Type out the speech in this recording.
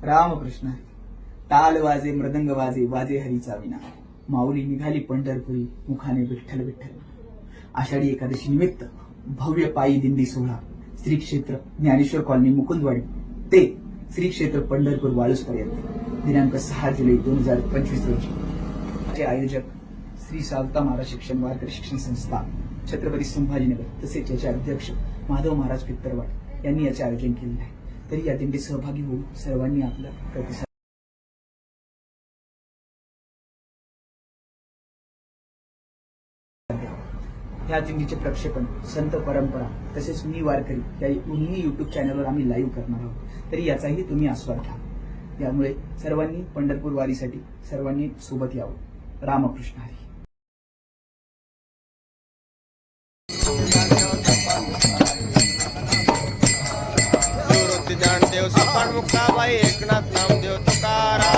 रामकृष्ण हरी. ताल वाजे मृदंग वाजे वाजे हरीचा विना. माऊली निघाली पंढरपुरी मुखाने विठ्ठल विठ्ठल. आषाढी एकादशी निमित्त भव्य पायी दिंडी सोहळा श्री क्षेत्र ज्ञानेश्वर कॉलनी मुकुंदवाडी ते श्री क्षेत्र पंढरपूर वाळूस पर्यंत दिनांक 6 जुलै 2025 रोजी. आयोजक श्री सावता महाराज शिक्षण वारकरी शिक्षण संस्था छत्रपती संभाजीनगर तसेच याचे अध्यक्ष माधव महाराज पित्तरवाड यांनी याचे आयोजन केले आहे. तरी या दिंडीत सहभागी होऊन सर्वांनी आपला प्रतिसाद ह्या दिंडीचे प्रक्षेपण संत परंपरा तसेच मी वारकरी या दोन्ही युट्यूब चॅनलवर आम्ही लाईव्ह करणार आहोत. तरी याचाही तुम्ही आस्वाद घ्या. यामुळे सर्वांनी पंढरपूर वारीसाठी सर्वांनी सोबत यावं. रामकृष्ण हरी. देव सपाट मुक्ताबाई एकनाथ नामदेव तुकाराम.